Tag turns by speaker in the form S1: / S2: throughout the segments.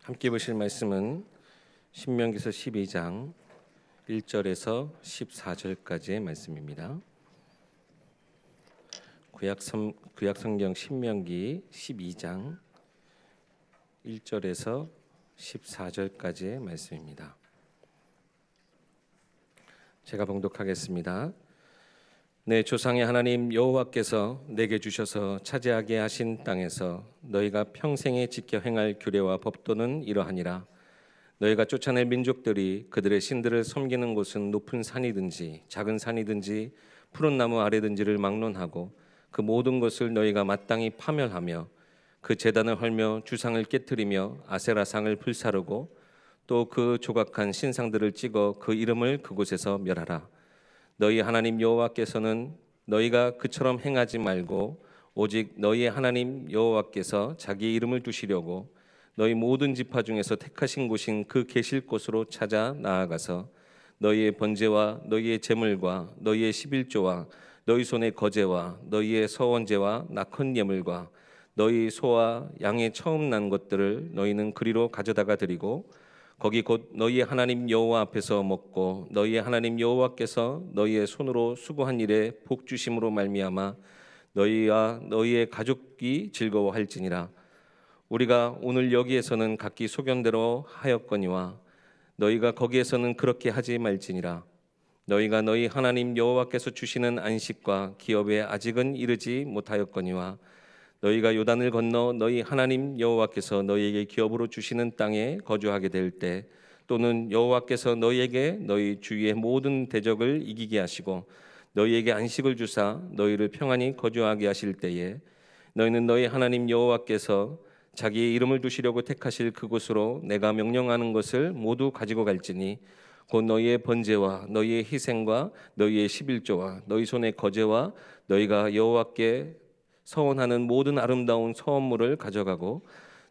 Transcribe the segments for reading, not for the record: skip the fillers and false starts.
S1: 함께 보실 말씀은 신명기서 12장 1절에서 14절까지의 말씀입니다. 구약성경 신명기 12장 1절에서 14절까지의 말씀입니다. 제가 봉독하겠습니다. 내 조상의 하나님 여호와께서 내게 주셔서 차지하게 하신 땅에서 너희가 평생에 지켜 행할 규례와 법도는 이러하니라. 너희가 쫓아낼 민족들이 그들의 신들을 섬기는 곳은 높은 산이든지 작은 산이든지 푸른 나무 아래든지를 막론하고 그 모든 것을 너희가 마땅히 파멸하며 그 제단을 헐며 주상을 깨뜨리며 아세라상을 불사르고 또 그 조각한 신상들을 찍어 그 이름을 그곳에서 멸하라. 너희 하나님 여호와께서는 너희가 그처럼 행하지 말고 오직 너희의 하나님 여호와께서 자기의 이름을 두시려고 너희 모든 지파 중에서 택하신 곳인 그 계실 곳으로 찾아 나아가서 너희의 번제와 너희의 제물과 너희의 십일조와 너희 손의 거제와 너희의 서원제와 낙헌 예물과 너희 소와 양의 처음 난 것들을 너희는 그리로 가져다가 드리고 거기 곧 너희의 하나님 여호와 앞에서 먹고 너희의 하나님 여호와께서 너희의 손으로 수고한 일에 복 주심으로 말미암아 너희와 너희의 가족이 즐거워할지니라. 우리가 오늘 여기에서는 각기 소견대로 하였거니와 너희가 거기에서는 그렇게 하지 말지니라. 너희가 너희 하나님 여호와께서 주시는 안식과 기업에 아직은 이르지 못하였거니와 너희가 요단을 건너 너희 하나님 여호와께서 너희에게 기업으로 주시는 땅에 거주하게 될 때 또는 여호와께서 너희에게 너희 주위의 모든 대적을 이기게 하시고 너희에게 안식을 주사 너희를 평안히 거주하게 하실 때에 너희는 너희 하나님 여호와께서 자기의 이름을 두시려고 택하실 그곳으로 내가 명령하는 것을 모두 가지고 갈지니 곧 너희의 번제와 너희의 희생과 너희의 십일조와 너희 손의 거제와 너희가 여호와께 서원하는 모든 아름다운 서원물을 가져가고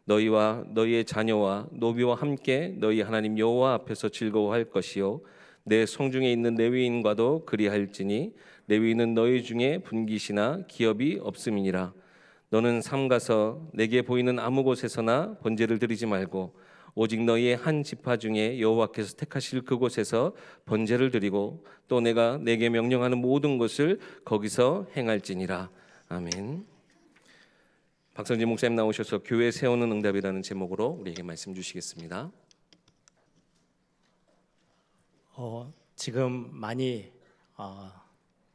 S1: 너희와 너희의 자녀와 노비와 함께 너희 하나님 여호와 앞에서 즐거워할 것이요 내 성중에 있는 레위인과도 그리할지니 레위인은 너희 중에 분깃이나 기업이 없음이니라. 너는 삼가서 내게 보이는 아무 곳에서나 번제를 드리지 말고 오직 너희의 한 지파 중에 여호와께서 택하실 그곳에서 번제를 드리고 또 내가 내게 명령하는 모든 것을 거기서 행할지니라. 아멘. 박성진 목사님 나오셔서 교회 세우는 응답이라는 제목으로 우리에게 말씀 주시겠습니다.
S2: 지금 많이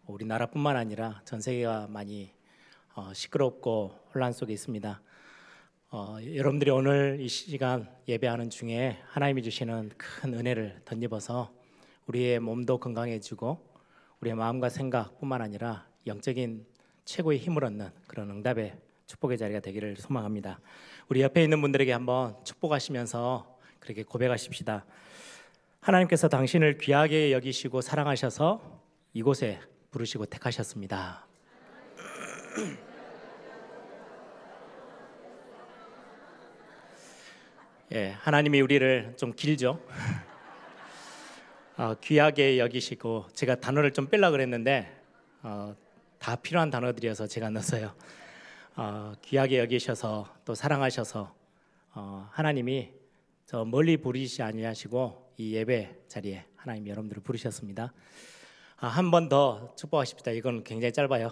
S2: 우리나라뿐만 아니라 전 세계가 많이 시끄럽고 혼란 속에 있습니다. 여러분들이 오늘 이 시간 예배하는 중에 하나님이 주시는 큰 은혜를 덧입어서 우리의 몸도 건강해지고 우리의 마음과 생각뿐만 아니라 영적인 최고의 힘을 얻는 그런 응답의 축복의 자리가 되기를 소망합니다. 우리 옆에 있는 분들에게 한번 축복하시면서 그렇게 고백하십시다. 하나님께서 당신을 귀하게 여기시고 사랑하셔서 이곳에 부르시고 택하셨습니다. 예, 하나님이 우리를 좀 길죠. 귀하게 여기시고 제가 단어를 좀 빼려고 그랬는데 다 필요한 단어들이어서 제가 넣었어요. 귀하게 여기셔서 또 사랑하셔서 하나님이 저 멀리 부르시지 아니하시고 이 예배 자리에 하나님 여러분들을 부르셨습니다. 한 번 더 축복하십시다. 이건 굉장히 짧아요.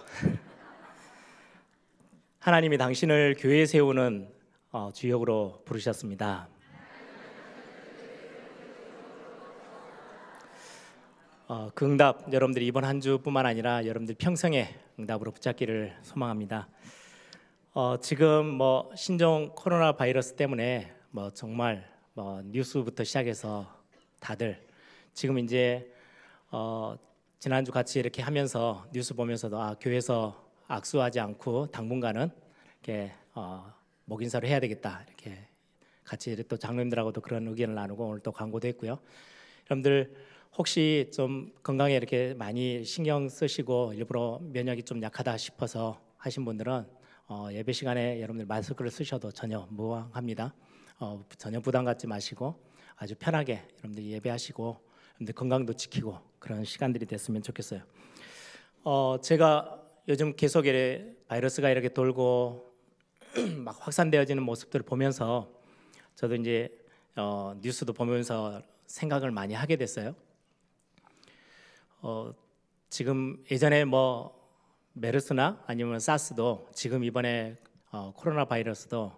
S2: 하나님이 당신을 교회에 세우는 주역으로 부르셨습니다. 그 응답 여러분들이 이번 한 주뿐만 아니라 여러분들 평생의 응답으로 붙잡기를 소망합니다. 지금 신종 코로나 바이러스 때문에 정말 뉴스부터 시작해서 다들 지금 이제 지난주 같이 이렇게 하면서 뉴스 보면서도 교회에서 악수하지 않고 당분간은 이렇게 목 인사를 해야 되겠다 이렇게 같이 또 장로님들하고도 그런 의견을 나누고 오늘 또 광고도 했고요. 여러분들 혹시 좀 건강에 이렇게 많이 신경 쓰시고 일부러 면역이 좀 약하다 싶어서 하신 분들은 예배 시간에 여러분들 마스크를 쓰셔도 전혀 무방합니다. 전혀 부담 갖지 마시고 아주 편하게 여러분들 예배하시고 여러분들 건강도 지키고 그런 시간들이 됐으면 좋겠어요. 제가 요즘 계속 바이러스가 이렇게 돌고 막 확산되어지는 모습들을 보면서 저도 이제 뉴스도 보면서 생각을 많이 하게 됐어요. 지금 예전에 뭐 메르스나 아니면 사스도 지금 이번에 코로나 바이러스도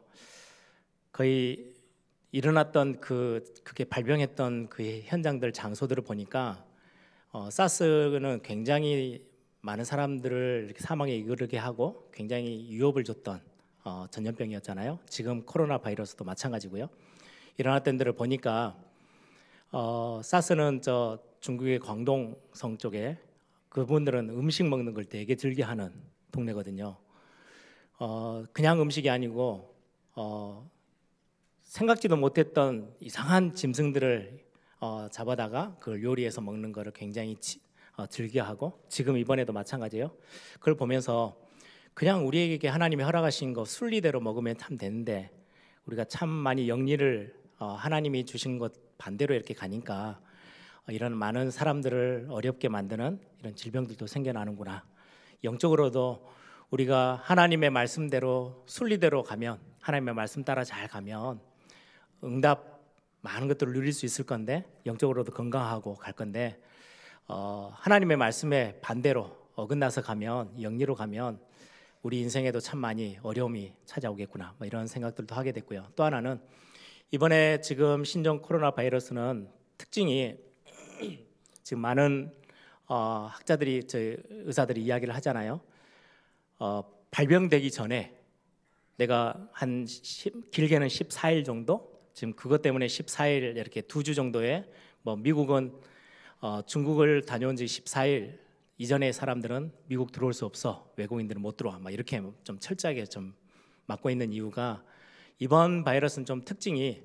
S2: 거의 일어났던 그게 발병했던 그 현장들 장소들을 보니까 사스는 굉장히 많은 사람들을 이렇게 사망에 이르게 하고 굉장히 위협을 줬던 전염병이었잖아요. 지금 코로나 바이러스도 마찬가지고요. 일어났던 데를 보니까 사스는 저 중국의 광동성 쪽에 그분들은 음식 먹는 걸 되게 즐겨하는 동네거든요. 그냥 음식이 아니고 생각지도 못했던 이상한 짐승들을 잡아다가 그걸 요리해서 먹는 거를 굉장히 즐겨하고 지금 이번에도 마찬가지예요. 그걸 보면서 그냥 우리에게 하나님이 허락하신 거 순리대로 먹으면 참 되는데 우리가 참 많이 영리를 하나님이 주신 것 반대로 이렇게 가니까 이런 많은 사람들을 어렵게 만드는 이런 질병들도 생겨나는구나. 영적으로도 우리가 하나님의 말씀대로 순리대로 가면 하나님의 말씀 따라 잘 가면 응답 많은 것들을 누릴 수 있을 건데 영적으로도 건강하고 갈 건데 하나님의 말씀에 반대로 어긋나서 가면 영리로 가면 우리 인생에도 참 많이 어려움이 찾아오겠구나 뭐 이런 생각들도 하게 됐고요. 또 하나는 이번에 지금 신종 코로나 바이러스는 특징이 지금 많은 학자들이 저희 의사들이 이야기를 하잖아요. 발병되기 전에 내가 길게는 14일 정도 지금 그것 때문에 14일 이렇게 2주 정도에 뭐 미국은 중국을 다녀온 지 14일 이전의 사람들은 미국 들어올 수 없어. 외국인들은 못 들어와. 막 이렇게 좀 철저하게 좀 막고 있는 이유가 이번 바이러스는 좀 특징이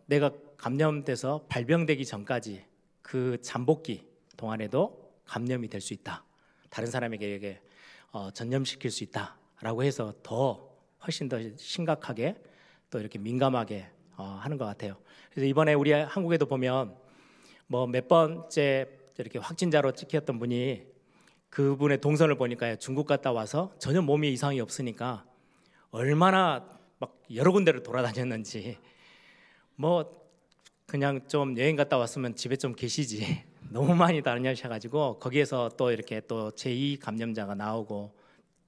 S2: 내가 감염돼서 발병되기 전까지 그 잠복기 동안에도 감염이 될 수 있다. 다른 사람에게 전염시킬 수 있다라고 해서 훨씬 더 심각하게 또 이렇게 민감하게 하는 것 같아요. 그래서 이번에 우리 한국에도 보면 뭐 몇 번째 이렇게 확진자로 찍혔던 분이 그분의 동선을 보니까 중국 갔다 와서 전혀 몸에 이상이 없으니까 얼마나 막 여러 군데를 돌아다녔는지 뭐 그냥 좀 여행 갔다 왔으면 집에 좀 계시지 너무 많이 다녀셔가지고 거기에서 또 이렇게 또 제2 감염자가 나오고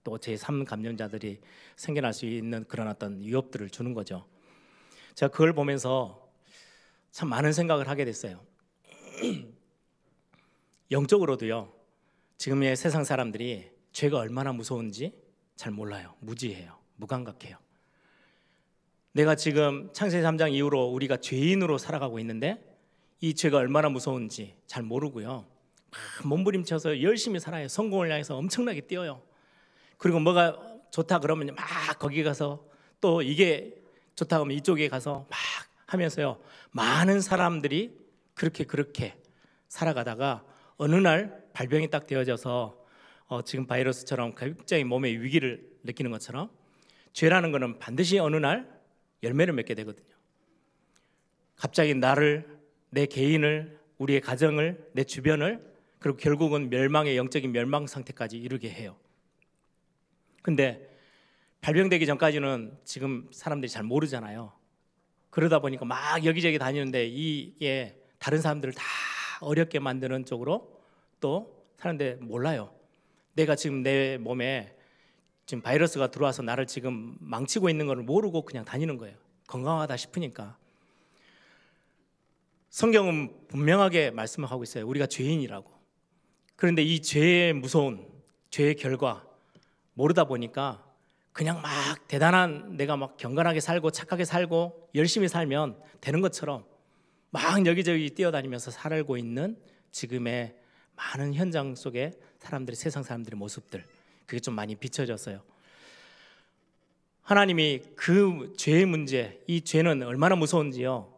S2: 또 제3 감염자들이 생겨날 수 있는 그런 어떤 위협들을 주는 거죠. 제가 그걸 보면서 참 많은 생각을 하게 됐어요. 영적으로도요. 지금의 세상 사람들이 죄가 얼마나 무서운지 잘 몰라요. 무지해요. 무감각해요. 내가 지금 창세기 3장 이후로 우리가 죄인으로 살아가고 있는데 이 죄가 얼마나 무서운지 잘 모르고요. 막 몸부림쳐서 열심히 살아요. 성공을 향해서 엄청나게 뛰어요. 그리고 뭐가 좋다 그러면 막 거기 가서 또 이게 좋다 그러면 이쪽에 가서 막 하면서요. 많은 사람들이 그렇게 살아가다가 어느 날 발병이 딱 되어져서 지금 바이러스처럼 갑자기 몸에 위기를 느끼는 것처럼 죄라는 것은 반드시 어느 날 열매를 맺게 되거든요. 갑자기 나를, 내 개인을, 우리의 가정을, 내 주변을 그리고 결국은 멸망의 영적인 멸망 상태까지 이르게 해요. 근데 발병되기 전까지는 지금 사람들이 잘 모르잖아요. 그러다 보니까 막 여기저기 다니는데 이게 다른 사람들을 다 어렵게 만드는 쪽으로 또 사는데 몰라요. 내가 지금 내 몸에 지금 바이러스가 들어와서 나를 지금 망치고 있는 걸 모르고 그냥 다니는 거예요. 건강하다 싶으니까. 성경은 분명하게 말씀하고 있어요. 우리가 죄인이라고. 그런데 이 죄의 무서운 죄의 결과 모르다 보니까 그냥 막 대단한 내가 막 경건하게 살고 착하게 살고 열심히 살면 되는 것처럼 막 여기저기 뛰어다니면서 살고 있는 지금의 많은 현장 속에 사람들이 세상 사람들의 모습들 그게 좀 많이 비춰졌어요. 하나님이 그 죄의 문제, 이 죄는 얼마나 무서운지요.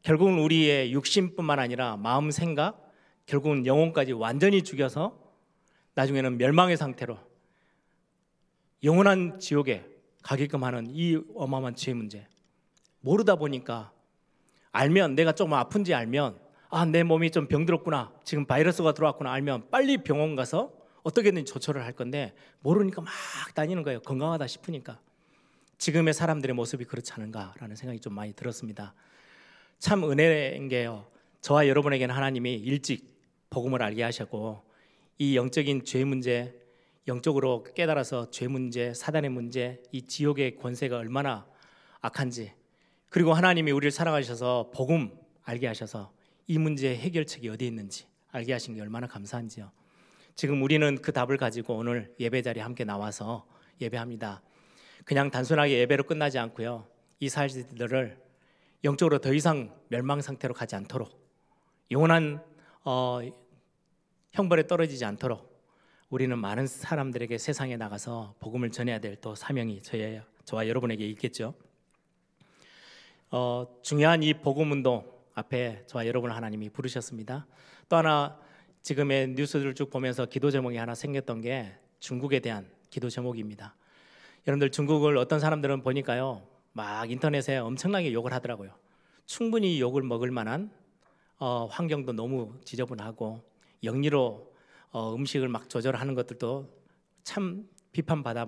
S2: 결국은 우리의 육신뿐만 아니라 마음, 생각, 결국은 영혼까지 완전히 죽여서 나중에는 멸망의 상태로 영원한 지옥에 가게끔 하는 이 어마어마한 죄의 문제. 모르다 보니까 알면 내가 조금 아픈지 알면 내 몸이 좀 병들었구나. 지금 바이러스가 들어왔구나 알면 빨리 병원 가서 어떻게든 조처를 할 건데 모르니까 막 다니는 거예요. 건강하다 싶으니까. 지금의 사람들의 모습이 그렇지 않은가라는 생각이 좀 많이 들었습니다. 참 은혜인 게요, 저와 여러분에게는 하나님이 일찍 복음을 알게 하셨고 이 영적인 죄 문제, 영적으로 깨달아서 죄 문제, 사단의 문제, 이 지옥의 권세가 얼마나 악한지, 그리고 하나님이 우리를 사랑하셔서 복음 알게 하셔서 이 문제의 해결책이 어디에 있는지 알게 하신 게 얼마나 감사한지요. 지금 우리는 그 답을 가지고 오늘 예배 자리에 함께 나와서 예배합니다. 그냥 단순하게 예배로 끝나지 않고요, 이 사실들을 영적으로 더 이상 멸망 상태로 가지 않도록, 영원한 형벌에 떨어지지 않도록 우리는 많은 사람들에게 세상에 나가서 복음을 전해야 될 또 사명이 저와 여러분에게 있겠죠. 중요한 이 복음 운동 앞에 저와 여러분을 하나님이 부르셨습니다. 또 하나 지금의 뉴스들을 쭉 보면서 기도 제목이 하나 생겼던 게 중국에 대한 기도 제목입니다. 여러분들, 중국을 어떤 사람들은 보니까요, 막 인터넷에 엄청나게 욕을 하더라고요. 충분히 욕을 먹을 만한 환경도 너무 지저분하고 영리로 음식을 막 조절하는 것들도 참 비판받아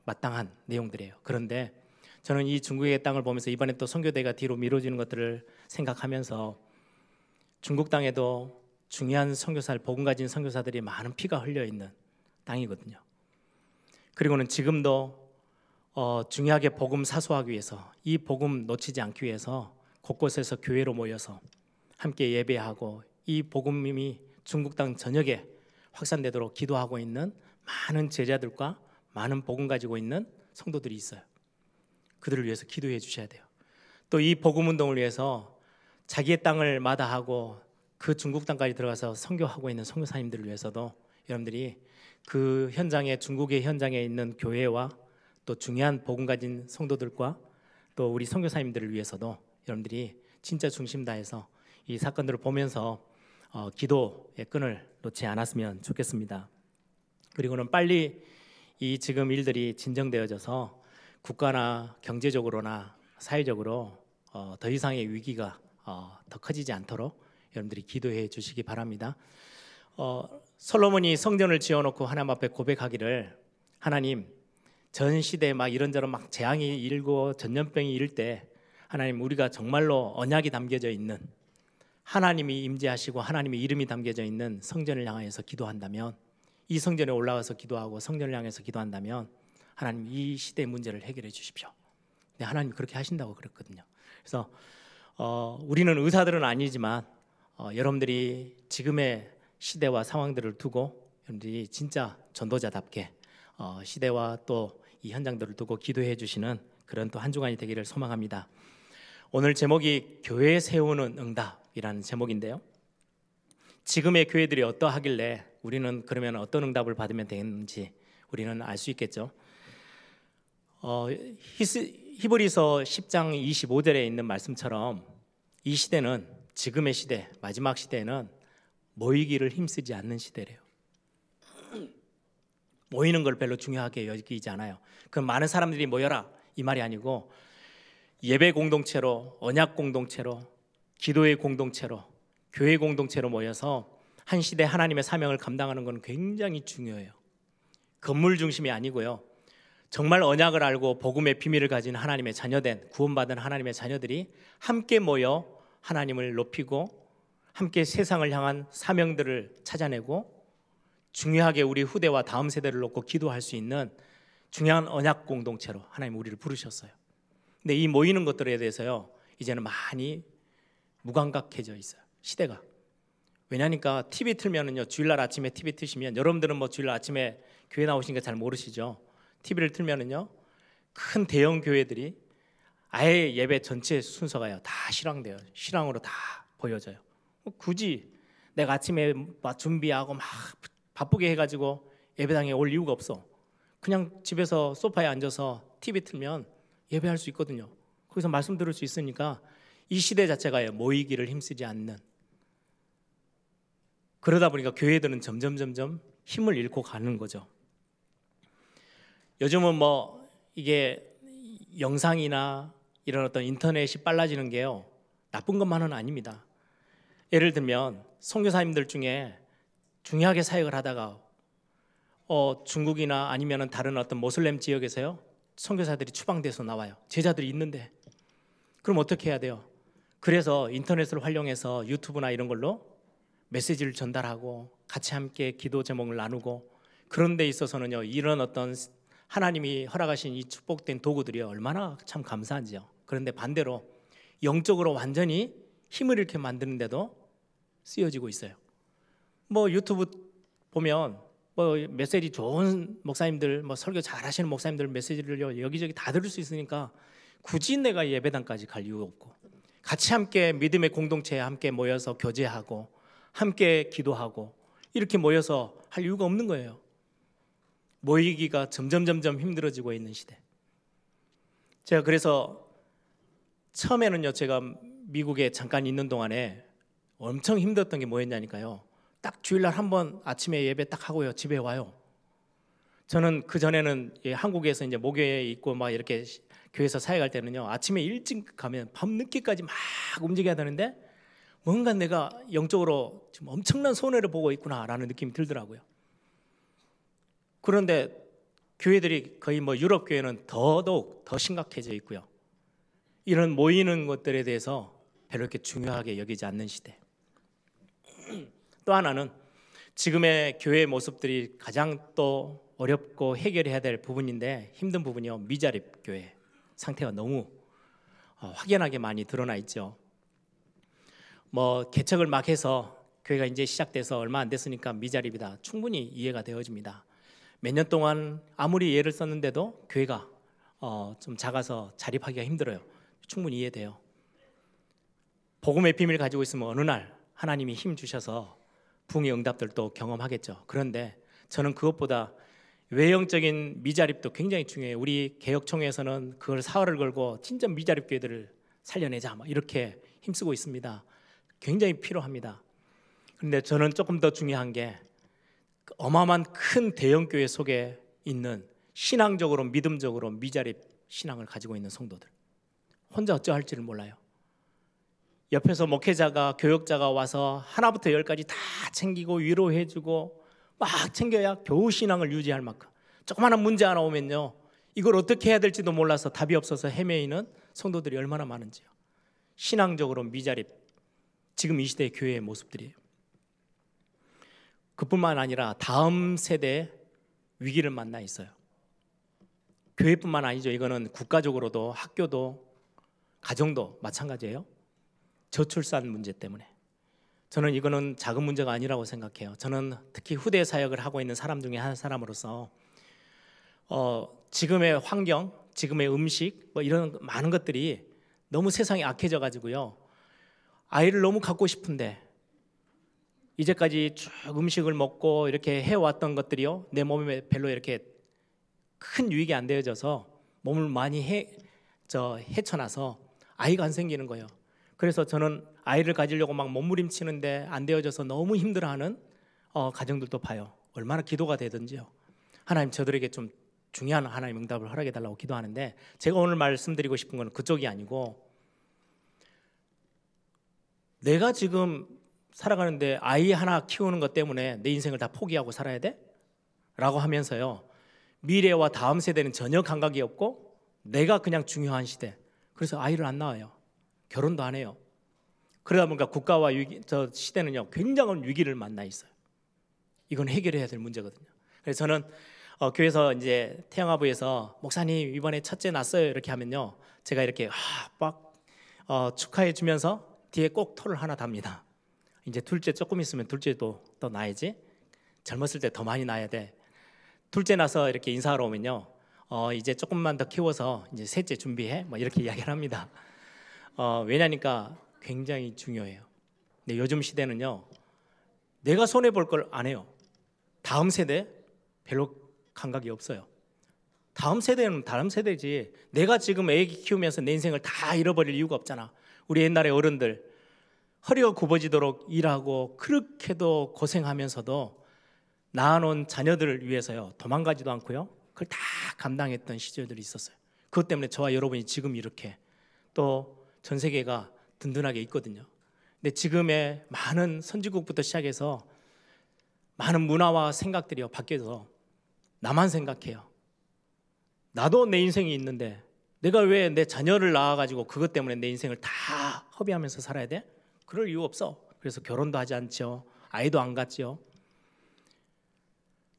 S2: 마땅한 내용들이에요. 그런데 저는 이 중국의 땅을 보면서 이번에 또 선교대가 뒤로 미뤄지는 것들을 생각하면서 중국 땅에도 중요한 선교사들, 복음 가진 선교사들이 많은 피가 흘려 있는 땅이거든요. 그리고는 지금도 중요하게 복음 사수하기 위해서, 이 복음 놓치지 않기 위해서 곳곳에서 교회로 모여서 함께 예배하고 이 복음이 중국 땅 전역에 확산되도록 기도하고 있는 많은 제자들과 많은 복음 가지고 있는 성도들이 있어요. 그들을 위해서 기도해 주셔야 돼요. 또 이 복음 운동을 위해서 자기의 땅을 마다하고 그 중국 땅까지 들어가서 선교하고 있는 선교사님들을 위해서도 여러분들이 그 현장에, 중국의 현장에 있는 교회와 또 중요한 복음 가진 성도들과 또 우리 선교사님들을 위해서도 여러분들이 진짜 중심 다해서 이 사건들을 보면서 기도의 끈을 놓지 않았으면 좋겠습니다. 그리고는 빨리 이 지금 일들이 진정되어져서 국가나 경제적으로나 사회적으로 더 이상의 위기가 더 커지지 않도록 여러분들이 기도해 주시기 바랍니다. 솔로몬이 성전을 지어놓고 하나님 앞에 고백하기를, 하나님, 전 시대에 막 이런저런 막 재앙이 일고 전염병이 이를 때 하나님, 우리가 정말로 언약이 담겨져 있는, 하나님이 임재하시고 하나님의 이름이 담겨져 있는 성전을 향해서 기도한다면, 이 성전에 올라가서 기도하고 성전을 향해서 기도한다면 하나님, 이 시대의 문제를 해결해 주십시오. 네, 하나님 그렇게 하신다고 그랬거든요. 그래서 우리는 의사들은 아니지만 여러분들이 지금의 시대와 상황들을 두고 여러분들이 진짜 전도자답게 시대와 또 이 현장들을 두고 기도해 주시는 그런 또 한 주간이 되기를 소망합니다. 오늘 제목이 교회 세우는 응답이라는 제목인데요, 지금의 교회들이 어떠하길래 우리는 그러면 어떤 응답을 받으면 되는지 우리는 알 수 있겠죠. 히브리서 10장 25절에 있는 말씀처럼 이 시대는, 지금의 시대, 마지막 시대는 모이기를 힘쓰지 않는 시대래요. 모이는 걸 별로 중요하게 여기지 않아요. 그럼 많은 사람들이 모여라 이 말이 아니고, 예배 공동체로, 언약 공동체로, 기도의 공동체로, 교회 공동체로 모여서 한 시대 하나님의 사명을 감당하는 건 굉장히 중요해요. 건물 중심이 아니고요, 정말 언약을 알고 복음의 비밀을 가진 하나님의 자녀된, 구원받은 하나님의 자녀들이 함께 모여 하나님을 높이고 함께 세상을 향한 사명들을 찾아내고 중요하게 우리 후대와 다음 세대를 놓고 기도할 수 있는 중요한 언약 공동체로 하나님 우리를 부르셨어요. 근데 이 모이는 것들에 대해서요, 이제는 많이 무감각해져 있어요, 시대가. 왜냐니까 TV 틀면은요, 주일날 아침에 TV 트시면, 여러분들은 뭐 주일날 아침에 교회 나오시니까 잘 모르시죠. TV를 틀면은요, 큰 대형 교회들이 아예 예배 전체 순서가요 다 실황돼요. 실황으로 다 보여져요. 굳이 내가 아침에 막 준비하고 막 바쁘게 해가지고 예배당에 올 이유가 없어. 그냥 집에서 소파에 앉아서 TV 틀면 예배할 수 있거든요. 거기서 말씀 들을 수 있으니까 이 시대 자체가 모이기를 힘쓰지 않는, 그러다 보니까 교회들은 점점 힘을 잃고 가는 거죠. 요즘은 뭐 이게 영상이나 이런 어떤 인터넷이 빨라지는 게요, 나쁜 것만은 아닙니다. 예를 들면 선교사님들 중에 중요하게 사역을 하다가 중국이나 아니면 다른 어떤 모슬렘 지역에서요, 선교사들이 추방돼서 나와요. 제자들이 있는데. 그럼 어떻게 해야 돼요? 그래서 인터넷을 활용해서 유튜브나 이런 걸로 메시지를 전달하고 같이 함께 기도 제목을 나누고, 그런 데 있어서는요, 이런 어떤 하나님이 허락하신 이 축복된 도구들이 얼마나 참 감사한지요. 그런데 반대로 영적으로 완전히 힘을 잃게 만드는데도 쓰여지고 있어요. 뭐 유튜브 보면 뭐 메시지 좋은 목사님들, 뭐 설교 잘하시는 목사님들 메시지를 여기저기 다 들을 수 있으니까 굳이 내가 예배당까지 갈 이유가 없고, 같이 함께 믿음의 공동체에 함께 모여서 교제하고 함께 기도하고 이렇게 모여서 할 이유가 없는 거예요. 모이기가 점점 힘들어지고 있는 시대. 제가 그래서 처음에는요, 제가 미국에 잠깐 있는 동안에 엄청 힘들었던 게 뭐였냐니까요. 딱 주일날 한번 아침에 예배 딱 하고요, 집에 와요. 저는 그 전에는 한국에서 이제 목요일에 있고 막 이렇게 교회에서 사역할 때는요, 아침에 일찍 가면 밤 늦게까지 막 움직여야 되는데 뭔가 내가 영적으로 지금 엄청난 손해를 보고 있구나라는 느낌이 들더라고요. 그런데 교회들이 거의 뭐 유럽 교회는 더더욱 더 심각해져 있고요. 이런 모이는 것들에 대해서 별로 이렇게 중요하게 여기지 않는 시대. 또 하나는 지금의 교회의 모습들이 가장 또 어렵고 해결해야 될 부분인데 힘든 부분이요, 미자립 교회 상태가 너무 확연하게 많이 드러나 있죠. 뭐 개척을 막 해서 교회가 이제 시작돼서 얼마 안 됐으니까 미자립이다, 충분히 이해가 되어집니다. 몇 년 동안 아무리 예를 썼는데도 교회가 좀 작아서 자립하기가 힘들어요. 충분히 이해돼요. 복음의 비밀을 가지고 있으면 어느 날 하나님이 힘 주셔서 부흥의 응답들도 경험하겠죠. 그런데 저는 그것보다 외형적인 미자립도 굉장히 중요해요. 우리 개혁총회에서는 그걸 사활을 걸고 진짜 미자립 교회들을 살려내자 막 이렇게 힘쓰고 있습니다. 굉장히 필요합니다. 그런데 저는 조금 더 중요한 게 어마어마한 큰 대형 교회 속에 있는 신앙적으로 믿음적으로 미자립 신앙을 가지고 있는 성도들, 혼자 어쩌할지를 몰라요. 옆에서 목회자가 교역자가 와서 하나부터 열까지 다 챙기고 위로해주고 막 챙겨야 겨우 신앙을 유지할 만큼, 조그마한 문제 하나 오면요, 이걸 어떻게 해야 될지도 몰라서 답이 없어서 헤매이는 성도들이 얼마나 많은지요. 신앙적으로 미자립, 지금 이 시대의 교회의 모습들이에요. 그뿐만 아니라 다음 세대의 위기를 만나 있어요. 교회뿐만 아니죠. 이거는 국가적으로도 학교도 가정도 마찬가지예요. 저출산 문제 때문에. 저는 이거는 작은 문제가 아니라고 생각해요. 저는 특히 후대 사역을 하고 있는 사람 중에 한 사람으로서 지금의 환경, 지금의 음식 뭐 이런 많은 것들이 너무 세상이 악해져 가지고요, 아이를 너무 갖고 싶은데 이제까지 쭉 음식을 먹고 이렇게 해왔던 것들이요, 내 몸에 별로 이렇게 큰 유익이 안 되어져서 몸을 많이 헤쳐나서 아이가 안 생기는 거예요. 그래서 저는 아이를 가지려고 막 몸부림치는데 안 되어져서 너무 힘들어하는 가정들도 봐요. 얼마나 기도가 되든지요. 하나님, 저들에게 좀 중요한 하나님 응답을 허락해 달라고 기도하는데, 제가 오늘 말씀드리고 싶은 건 그쪽이 아니고, 내가 지금 살아가는데 아이 하나 키우는 것 때문에 내 인생을 다 포기하고 살아야 돼? 라고 하면서요, 미래와 다음 세대는 전혀 감각이 없고 내가 그냥 중요한 시대. 그래서 아이를 안 낳아요. 결혼도 안 해요. 그러다 보니까 국가와 저 시대는요, 굉장한 위기를 만나 있어요. 이건 해결해야 될 문제거든요. 그래서 저는 교회에서 이제 태영아부에서 목사님 이번에 첫째 낳았어요 이렇게 하면요, 제가 이렇게 막 축하해 주면서 뒤에 꼭 토를 하나 답니다. 이제 둘째 조금 있으면 둘째도 또 낳아야지. 젊었을 때 더 많이 낳아야 돼. 둘째 낳아서 이렇게 인사하러 오면요, 이제 조금만 더 키워서 이제 셋째 준비해, 뭐 이렇게 이야기를 합니다. 왜냐니까 굉장히 중요해요. 근데 요즘 시대는요, 내가 손해 볼 걸 안 해요. 다음 세대 별로 감각이 없어요. 다음 세대는 다음 세대지, 내가 지금 애기 키우면서 내 인생을 다 잃어버릴 이유가 없잖아. 우리 옛날에 어른들 허리가 굽어지도록 일하고 그렇게도 고생하면서도 낳아놓은 자녀들을 위해서요, 도망가지도 않고요, 그걸 다 감당했던 시절들이 있었어요. 그것 때문에 저와 여러분이 지금 이렇게 또 전 세계가 든든하게 있거든요. 근데 지금의 많은 선진국부터 시작해서 많은 문화와 생각들이 바뀌어서 나만 생각해요. 나도 내 인생이 있는데 내가 왜 내 자녀를 낳아가지고 그것 때문에 내 인생을 다 허비하면서 살아야 돼? 그럴 이유 없어. 그래서 결혼도 하지 않죠. 아이도 안 갖지요.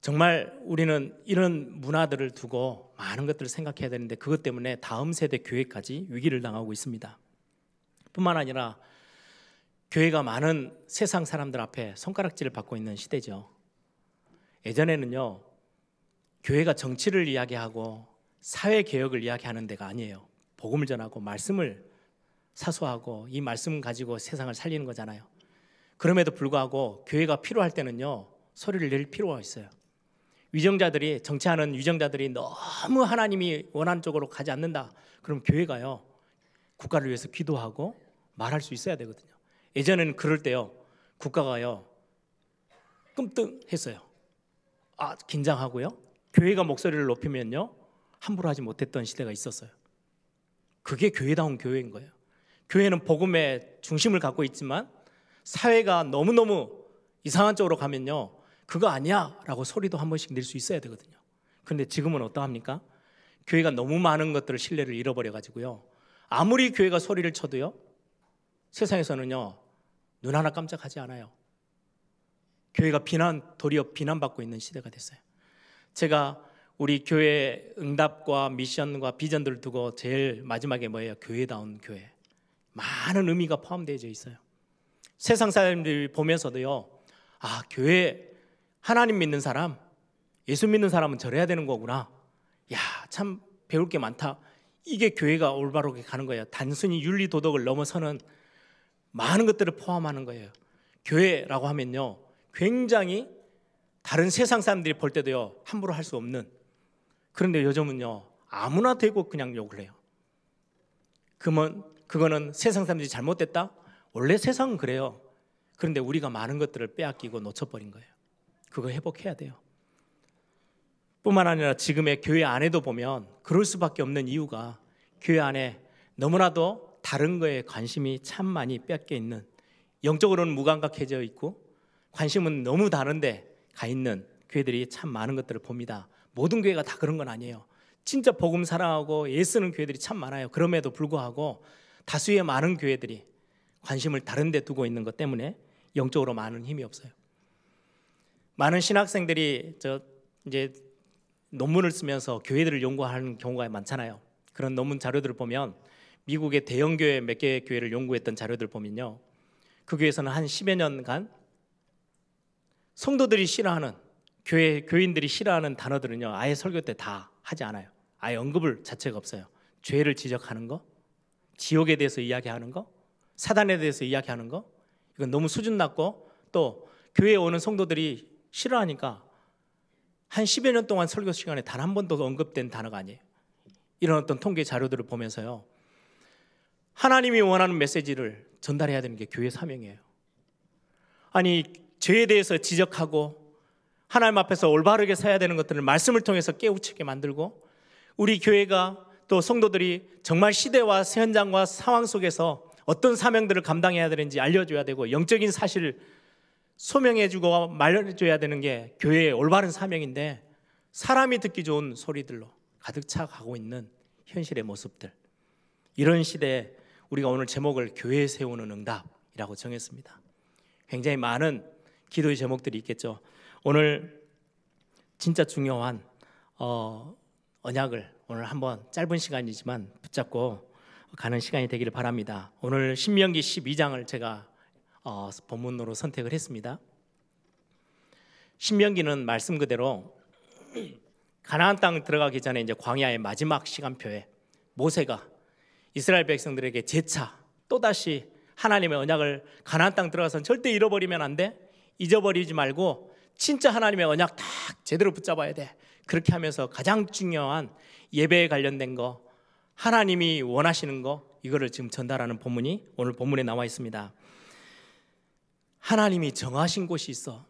S2: 정말 우리는 이런 문화들을 두고 많은 것들을 생각해야 되는데 그것 때문에 다음 세대 교회까지 위기를 당하고 있습니다. 뿐만 아니라 교회가 많은 세상 사람들 앞에 손가락질을 받고 있는 시대죠. 예전에는요, 교회가 정치를 이야기하고 사회개혁을 이야기하는 데가 아니에요. 복음을 전하고 말씀을 사수하고 이 말씀 가지고 세상을 살리는 거잖아요. 그럼에도 불구하고 교회가 필요할 때는요, 소리를 낼 필요가 있어요. 위정자들이, 정치하는 위정자들이 너무 하나님이 원하는 쪽으로 가지 않는다. 그럼 교회가요, 국가를 위해서 기도하고 말할 수 있어야 되거든요. 예전에는 그럴 때요, 국가가요 끔뜩했어요. 긴장하고요. 교회가 목소리를 높이면요, 함부로 하지 못했던 시대가 있었어요. 그게 교회다운 교회인 거예요. 교회는 복음의 중심을 갖고 있지만 사회가 너무너무 이상한 쪽으로 가면요, 그거 아니야 라고 소리도 한 번씩 낼 수 있어야 되거든요. 그런데 지금은 어떠합니까? 교회가 너무 많은 것들을 신뢰를 잃어버려 가지고요, 아무리 교회가 소리를 쳐도요, 세상에서는요 눈 하나 깜짝하지 않아요. 교회가 도리어 비난받고 있는 시대가 됐어요. 제가 우리 교회 응답과 미션과 비전들을 두고 제일 마지막에 뭐예요? 교회다운 교회. 많은 의미가 포함되어 있어요. 세상 사람들이 보면서도요, 교회 하나님 믿는 사람, 예수 믿는 사람은 저래야 되는 거구나. 야, 참 배울 게 많다. 이게 교회가 올바르게 가는 거예요. 단순히 윤리 도덕을 넘어서는 많은 것들을 포함하는 거예요. 교회라고 하면요, 굉장히 다른 세상 사람들이 볼 때도요, 함부로 할 수 없는. 그런데 요즘은요, 아무나 되고 그냥 욕을 해요. 그거는 세상 사람들이 잘못됐다? 원래 세상은 그래요. 그런데 우리가 많은 것들을 빼앗기고 놓쳐버린 거예요. 그거 회복해야 돼요. 뿐만 아니라 지금의 교회 안에도 보면 그럴 수밖에 없는 이유가, 교회 안에 너무나도 다른 거에 관심이 참 많이 뺏겨 있는, 영적으로는 무감각해져 있고 관심은 너무 다른데 가 있는 교회들이 참 많은 것들을 봅니다. 모든 교회가 다 그런 건 아니에요. 진짜 복음 사랑하고 애쓰는 교회들이 참 많아요. 그럼에도 불구하고 다수의 많은 교회들이 관심을 다른 데 두고 있는 것 때문에 영적으로 많은 힘이 없어요. 많은 신학생들이 이제 논문을 쓰면서 교회들을 연구하는 경우가 많잖아요. 그런 논문 자료들을 보면 미국의 대형 교회 몇 개의 교회를 연구했던 자료들을 보면요, 그 교회에서는 한 10여 년간 성도들이 싫어하는, 교인들이 싫어하는 단어들은요, 아예 설교 때 다 하지 않아요. 아예 언급을 자체가 없어요. 죄를 지적하는 거, 지옥에 대해서 이야기하는 거, 사단에 대해서 이야기하는 거, 이건 너무 수준 낮고, 또 교회에 오는 성도들이 싫어하니까 한 10여 년 동안 설교 시간에 단 한 번도 언급된 단어가 아니에요. 이런 어떤 통계 자료들을 보면서요, 하나님이 원하는 메시지를 전달해야 되는 게 교회 사명이에요. 아니, 죄에 대해서 지적하고 하나님 앞에서 올바르게 서야 되는 것들을 말씀을 통해서 깨우치게 만들고, 우리 교회가 또 성도들이 정말 시대와 현장과 상황 속에서 어떤 사명들을 감당해야 되는지 알려줘야 되고, 영적인 사실을 소명해주고 말해줘야 되는 게 교회의 올바른 사명인데, 사람이 듣기 좋은 소리들로 가득 차가고 있는 현실의 모습들, 이런 시대에 우리가 오늘 제목을 교회에 세우는 응답이라고 정했습니다. 굉장히 많은 기도의 제목들이 있겠죠. 오늘 진짜 중요한 언약을 오늘 한번 짧은 시간이지만 붙잡고 가는 시간이 되기를 바랍니다. 오늘 신명기 12장을 제가 본문으로 선택을 했습니다. 신명기는 말씀 그대로 가나안 땅 들어가기 전에 이제 광야의 마지막 시간표에 모세가 이스라엘 백성들에게 재차 또다시 하나님의 언약을, 가나안 땅 들어가서는 절대 잃어버리면 안 돼, 잊어버리지 말고 진짜 하나님의 언약 딱 제대로 붙잡아야 돼, 그렇게 하면서 가장 중요한 예배에 관련된 거, 하나님이 원하시는 거, 이거를 지금 전달하는 본문이 오늘 본문에 나와 있습니다. 하나님이 정하신 곳이 있어.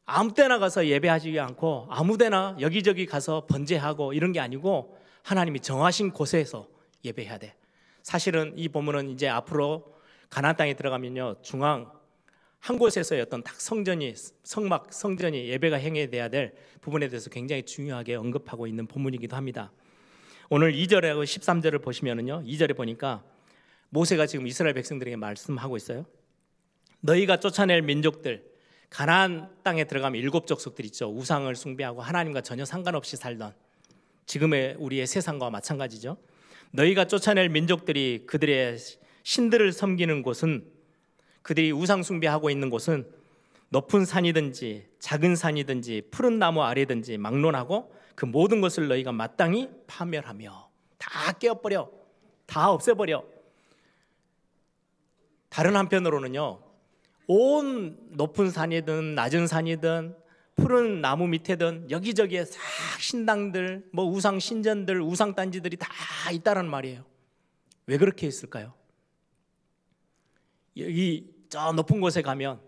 S2: 아무 때나 가서 예배하지 않고 아무 데나 여기저기 가서 번제하고 이런 게 아니고, 하나님이 정하신 곳에서 예배해야 돼. 사실은 이 본문은 이제 앞으로 가나안 땅에 들어가면요, 중앙 한 곳에서의 어떤 딱 성전이 예배가 행해야 될 부분에 대해서 굉장히 중요하게 언급하고 있는 본문이기도 합니다. 오늘 2절하고 13절을 보시면은요, 2절에 보니까 모세가 지금 이스라엘 백성들에게 말씀하고 있어요. 너희가 쫓아낼 민족들, 가나안 땅에 들어가면 7 족속들 있죠. 우상을 숭배하고 하나님과 전혀 상관없이 살던 지금의 우리의 세상과 마찬가지죠. 너희가 쫓아낼 민족들이 그들의 신들을 섬기는 곳은, 그들이 우상 숭배하고 있는 곳은 높은 산이든지 작은 산이든지 푸른 나무 아래든지 막론하고 그 모든 것을 너희가 마땅히 파멸하며 다 깨어버려, 다 없애버려. 다른 한편으로는요, 온 높은 산이든 낮은 산이든 푸른 나무 밑에든 여기저기에 싹 신당들, 뭐 우상 신전들, 우상 단지들이 다 있다는 말이에요. 왜 그렇게 했을까요? 여기 저 높은 곳에 가면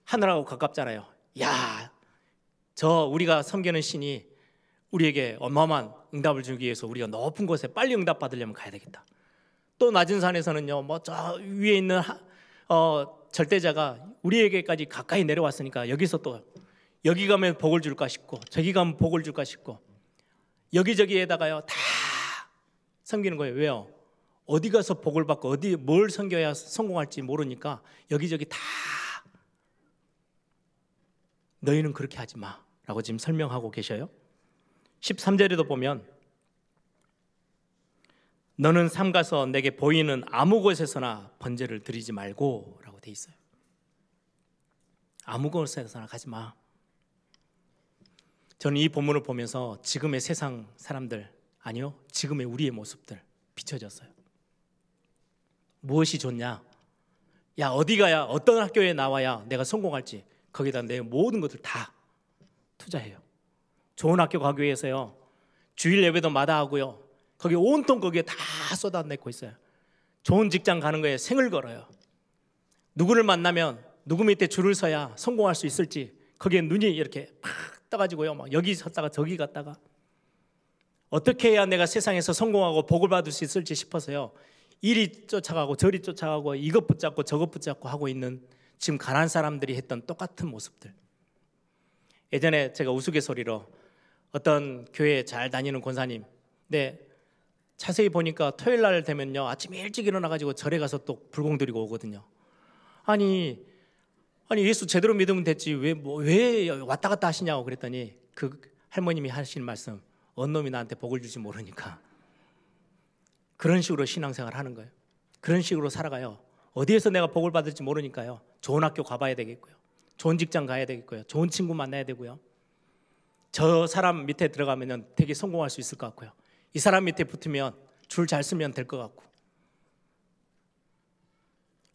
S2: 하늘하고 가깝잖아요. 야, 저 우리가 섬기는 신이 우리에게 어마어마한 응답을 주기 위해서 우리가 높은 곳에 빨리 응답 받으려면 가야 되겠다. 또 낮은 산에서는요, 뭐 저 위에 있는 절대자가 우리에게까지 가까이 내려왔으니까 여기서 또 여기 가면 복을 줄까 싶고 저기 가면 복을 줄까 싶고 여기저기에다가요 다 섬기는 거예요. 왜요? 어디 가서 복을 받고 어디 뭘 섬겨야 성공할지 모르니까 여기저기 다 너희는 그렇게 하지 마 라고 지금 설명하고 계셔요. 13절에도 보면 너는 삼가서 내게 보이는 아무 곳에서나 번제를 드리지 말고 라고 돼 있어요. 아무 곳에서나 가지 마. 저는 이 본문을 보면서 지금의 세상 사람들, 아니요, 지금의 우리의 모습들 비춰졌어요. 무엇이 좋냐? 야, 어디 가야, 어떤 학교에 나와야 내가 성공할지 거기다 내 모든 것들 다 투자해요. 좋은 학교 가기 위해서요, 주일 예배도 마다하고요, 거기 온통 거기에 다 쏟아내고 있어요. 좋은 직장 가는 거에 생을 걸어요. 누구를 만나면 누구 밑에 줄을 서야 성공할 수 있을지 거기에 눈이 이렇게 팍 떠가지고요, 막 여기 섰다가 저기 갔다가 어떻게 해야 내가 세상에서 성공하고 복을 받을 수 있을지 싶어서요, 이리 쫓아가고 저리 쫓아가고 이것 붙잡고 저것 붙잡고 하고 있는 지금 가난한 사람들이 했던 똑같은 모습들. 예전에 제가 우스갯소리로 어떤 교회에 잘 다니는 권사님, 네, 자세히 보니까 토요일 날 되면요 아침에 일찍 일어나가지고 절에 가서 또 불공 드리고 오거든요. 아니 예수 제대로 믿으면 됐지 왜 왔다 갔다 하시냐고 그랬더니 그 할머님이 하시는 말씀, 언 놈이 나한테 복을 줄지 모르니까. 그런 식으로 신앙생활 하는 거예요. 그런 식으로 살아가요. 어디에서 내가 복을 받을지 모르니까요, 좋은 학교 가봐야 되겠고요, 좋은 직장 가야 되겠고요, 좋은 친구 만나야 되고요, 저 사람 밑에 들어가면 되게 성공할 수 있을 것 같고요, 이 사람 밑에 붙으면 줄 잘 쓰면 될 것 같고.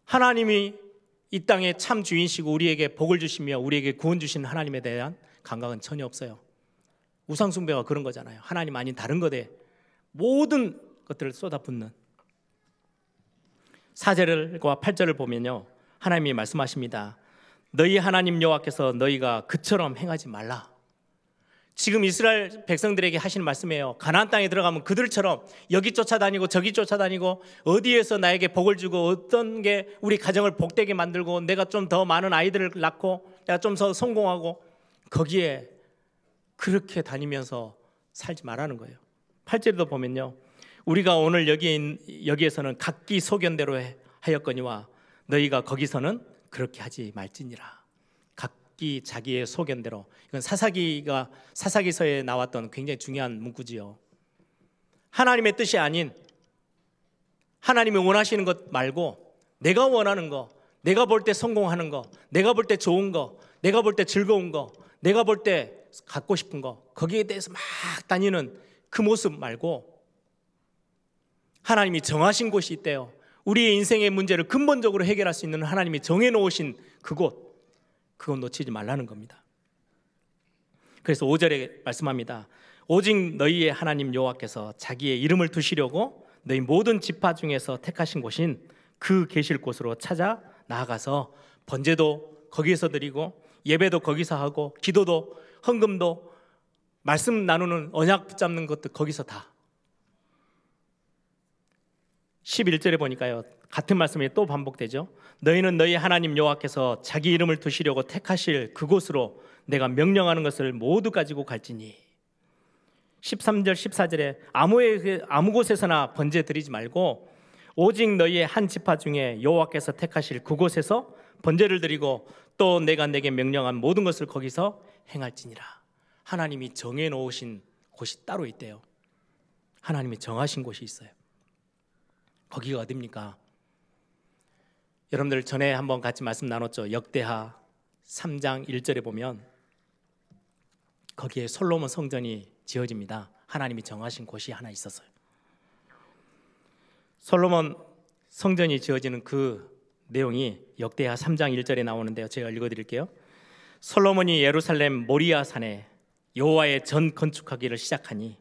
S2: 하나님이 이 땅의 참 주인이시고 우리에게 복을 주시며 우리에게 구원 주시는 하나님에 대한 감각은 전혀 없어요. 우상숭배가 그런 거잖아요. 하나님 아닌 다른 것에 모든 것들을 쏟아붓는. 4절과 8절을 보면요, 하나님이 말씀하십니다. 너희 하나님 여호와께서 너희가 그처럼 행하지 말라. 지금 이스라엘 백성들에게 하시는 말씀이에요. 가나안 땅에 들어가면 그들처럼 여기 쫓아다니고 저기 쫓아다니고 어디에서 나에게 복을 주고 어떤 게 우리 가정을 복되게 만들고 내가 좀 더 많은 아이들을 낳고 내가 좀 더 성공하고, 거기에 그렇게 다니면서 살지 말라는 거예요. 8절에도 보면요, 우리가 오늘 여기에서는 각기 소견대로 하였거니와 너희가 거기서는 그렇게 하지 말지니라. 각기 자기의 소견대로. 이건 사사기서에 나왔던 굉장히 중요한 문구지요. 하나님의 뜻이 아닌, 하나님이 원하시는 것 말고 내가 원하는 거, 내가 볼 때 성공하는 거, 내가 볼 때 좋은 거, 내가 볼 때 즐거운 거, 내가 볼 때 갖고 싶은 거, 거기에 대해서 막 다니는 그 모습 말고 하나님이 정하신 곳이 있대요. 우리의 인생의 문제를 근본적으로 해결할 수 있는 하나님이 정해놓으신 그곳, 그건 놓치지 말라는 겁니다. 그래서 5절에 말씀합니다. 오직 너희의 하나님 여호와께서 자기의 이름을 두시려고 너희 모든 지파 중에서 택하신 곳인 그 계실 곳으로 찾아 나아가서 번제도 거기에서 드리고 예배도 거기서 하고 기도도 헌금도 말씀 나누는 언약 붙잡는 것도 거기서 다. 11절에 보니까요, 같은 말씀이 또 반복되죠. 너희는 너희 하나님 여호와께서 자기 이름을 두시려고 택하실 그곳으로 내가 명령하는 것을 모두 가지고 갈지니. 13절 14절에 아무 곳에서나 번제 드리지 말고 오직 너희의 한 지파 중에 여호와께서 택하실 그곳에서 번제를 드리고 또 내가 내게 명령한 모든 것을 거기서 행할지니라. 하나님이 정해 놓으신 곳이 따로 있대요. 하나님이 정하신 곳이 있어요. 거기가 어디입니까? 여러분들 전에 한번 같이 말씀 나눴죠. 역대하 3장 1절에 보면 거기에 솔로몬 성전이 지어집니다. 하나님이 정하신 곳이 하나 있었어요. 솔로몬 성전이 지어지는 그 내용이 역대하 3장 1절에 나오는데요. 제가 읽어드릴게요. 솔로몬이 예루살렘 모리아 산에 여호와의 전 건축하기를 시작하니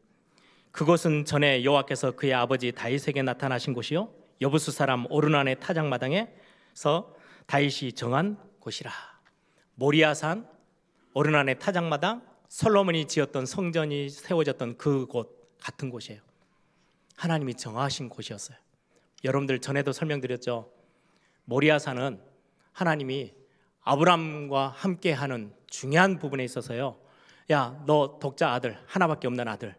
S2: 그곳은 전에 여호와께서 그의 아버지 다윗에게 나타나신 곳이요 여부수 사람 오르난의 타작마당에서 다윗이 정한 곳이라. 모리아산, 오르난의 타작마당, 솔로몬이 지었던 성전이 세워졌던 그곳 같은 곳이에요. 하나님이 정하신 곳이었어요. 여러분들 전에도 설명드렸죠. 모리아산은 하나님이 아브람과 함께하는 중요한 부분에 있어서요. 야, 너 독자 아들 하나밖에 없는 아들,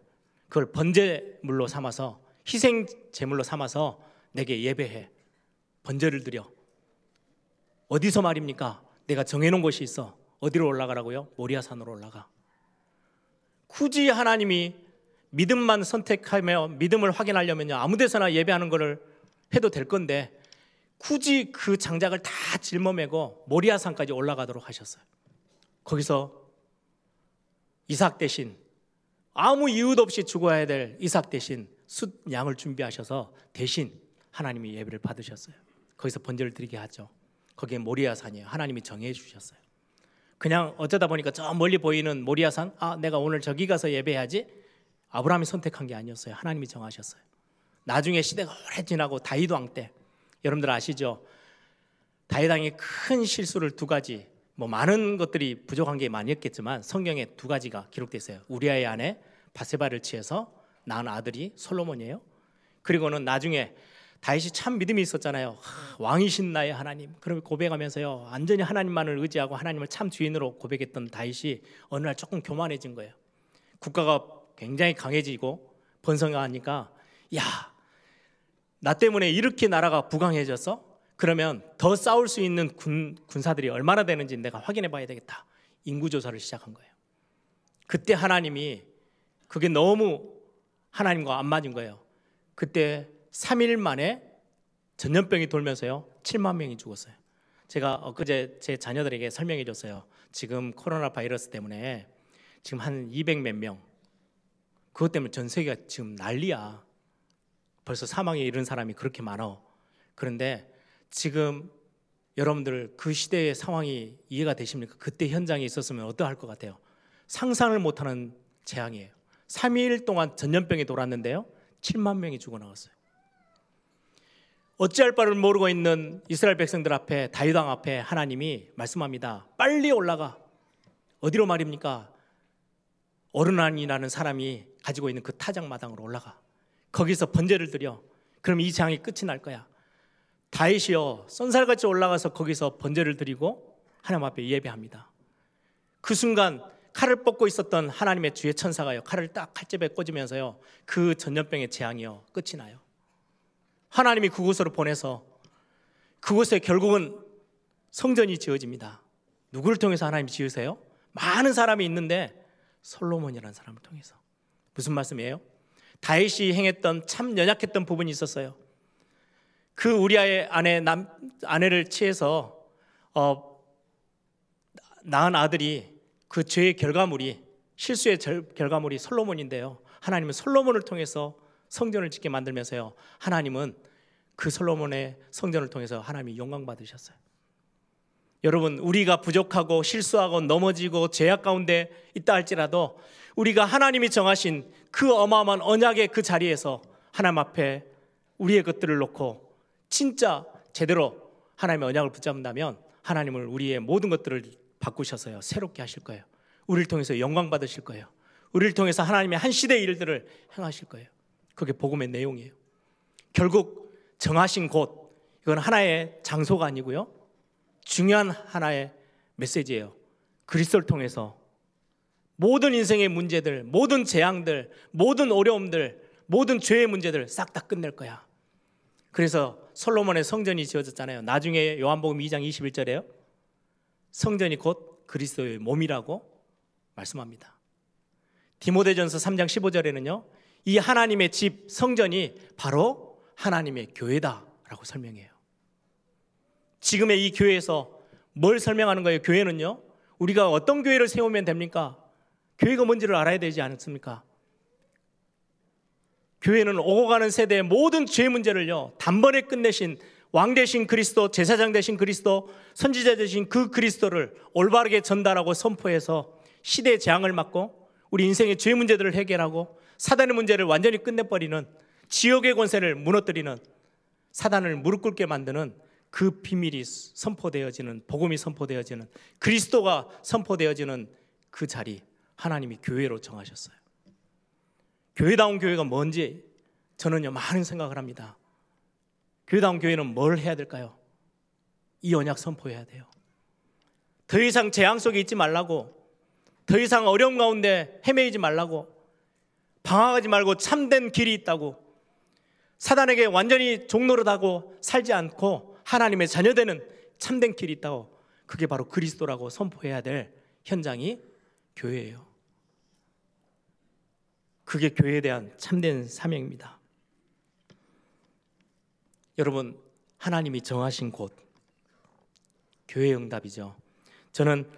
S2: 그걸 번제물로 삼아서 희생 제물로 삼아서 내게 예배해. 번제를 드려. 어디서 말입니까? 내가 정해놓은 곳이 있어. 어디로 올라가라고요? 모리아산으로 올라가. 굳이 하나님이 믿음만 선택하며 믿음을 확인하려면요 아무 데서나 예배하는 것을 해도 될 건데 굳이 그 장작을 다 짊어매고 모리아산까지 올라가도록 하셨어요. 거기서 이삭 대신, 아무 이유도 없이 죽어야 될 이삭 대신 숫 양을 준비하셔서 대신 하나님이 예배를 받으셨어요. 거기서 번제를 드리게 하죠. 거기에 모리아산이에요. 하나님이 정해 주셨어요. 그냥 어쩌다 보니까 저 멀리 보이는 모리아산, 내가 오늘 저기 가서 예배해야지, 아브라함이 선택한 게 아니었어요. 하나님이 정하셨어요. 나중에 시대가 오래 지나고 다윗 왕 때, 여러분들 아시죠? 다윗 왕이 큰 실수를 두 가지, 많은 것들이 부족한 게 많이 있겠지만 성경에 두 가지가 기록되어 있어요. 우리아의 아내 바세바를 취해서 낳은 아들이 솔로몬이에요. 그리고는 나중에 다윗이 참 믿음이 있었잖아요. 왕이신 나의 하나님, 그럼 고백하면서요 완전히 하나님만을 의지하고 하나님을 참 주인으로 고백했던 다윗이 어느 날 조금 교만해진 거예요. 국가가 굉장히 강해지고 번성하니까, 야, 나 때문에 이렇게 나라가 부강해졌어? 그러면 더 싸울 수 있는 군사들이 얼마나 되는지 내가 확인해 봐야 되겠다. 인구조사를 시작한 거예요. 그때 하나님이, 그게 너무 하나님과 안 맞은 거예요. 그때 3일 만에 전염병이 돌면서요 7만 명이 죽었어요. 제가 엊그제 제 자녀들에게 설명해 줬어요. 지금 코로나 바이러스 때문에 지금 한 200 몇 명, 그것 때문에 전 세계가 지금 난리야. 벌써 사망에 이른 사람이 그렇게 많아. 그런데 지금 여러분들 그 시대의 상황이 이해가 되십니까? 그때 현장에 있었으면 어떠할 것 같아요? 상상을 못하는 재앙이에요. 3일 동안 전염병이 돌았는데요 7만 명이 죽어나갔어요. 어찌할 바를 모르고 있는 이스라엘 백성들 앞에, 다윗 왕 앞에 하나님이 말씀합니다. 빨리 올라가. 어디로 말입니까? 오르난이라는 사람이 가지고 있는 그 타작마당으로 올라가. 거기서 번제를 드려. 그럼 이 재앙이 끝이 날 거야. 다윗이요 쏜살같이 올라가서 거기서 번제를 드리고 하나님 앞에 예배합니다. 그 순간 칼을 뽑고 있었던 하나님의 주의 천사가요 칼을 딱 칼집에 꽂으면서요 그 전염병의 재앙이요 끝이 나요. 하나님이 그곳으로 보내서 그곳에 결국은 성전이 지어집니다. 누구를 통해서 하나님이 지으세요? 많은 사람이 있는데 솔로몬이라는 사람을 통해서. 무슨 말씀이에요? 다윗이 행했던 참 연약했던 부분이 있었어요. 그 우리아의 아내를 취해서 낳은 아들이, 그 죄의 결과물이, 실수의 결과물이 솔로몬인데요 하나님은 솔로몬을 통해서 성전을 짓게 만들면서요 하나님은 그 솔로몬의 성전을 통해서 하나님이 영광 받으셨어요. 여러분, 우리가 부족하고 실수하고 넘어지고 죄악 가운데 있다 할지라도 우리가 하나님이 정하신 그 어마어마한 언약의 그 자리에서 하나님 앞에 우리의 것들을 놓고 진짜 제대로 하나님의 언약을 붙잡는다면 하나님을 우리의 모든 것들을 바꾸셔서요 새롭게 하실 거예요. 우리를 통해서 영광 받으실 거예요. 우리를 통해서 하나님의 한 시대의 일들을 행하실 거예요. 그게 복음의 내용이에요. 결국 정하신 곳, 이건 하나의 장소가 아니고요 중요한 하나의 메시지예요. 그리스도를 통해서 모든 인생의 문제들, 모든 재앙들, 모든 어려움들, 모든 죄의 문제들 싹 다 끝낼 거야. 그래서 솔로몬의 성전이 지어졌잖아요. 나중에 요한복음 2장 21절에요. 성전이 곧 그리스도의 몸이라고 말씀합니다. 디모데전서 3장 15절에는요. 이 하나님의 집 성전이 바로 하나님의 교회다라고 설명해요. 지금의 이 교회에서 뭘 설명하는 거예요? 교회는요. 우리가 어떤 교회를 세우면 됩니까? 교회가 뭔지를 알아야 되지 않습니까? 교회는 오고 가는 세대의 모든 죄 문제를요 단번에 끝내신 왕 되신 그리스도, 제사장 되신 그리스도, 선지자 되신 그 그리스도를 올바르게 전달하고 선포해서 시대의 재앙을 막고 우리 인생의 죄 문제들을 해결하고 사단의 문제를 완전히 끝내버리는, 지옥의 권세를 무너뜨리는, 사단을 무릎 꿇게 만드는 그 비밀이 선포되어지는, 복음이 선포되어지는, 그리스도가 선포되어지는 그 자리, 하나님이 교회로 정하셨어요. 교회다운 교회가 뭔지 저는요 많은 생각을 합니다. 교회다운 교회는 뭘 해야 될까요? 이 언약 선포해야 돼요. 더 이상 재앙 속에 있지 말라고, 더 이상 어려움 가운데 헤매이지 말라고, 방황하지 말고 참된 길이 있다고, 사단에게 완전히 종노릇하고 살지 않고 하나님의 자녀되는 참된 길이 있다고, 그게 바로 그리스도라고 선포해야 될 현장이 교회예요. 그게 교회에 대한 참된 사명입니다. 여러분, 하나님이 정하신 곳, 교회의 응답이죠. 저는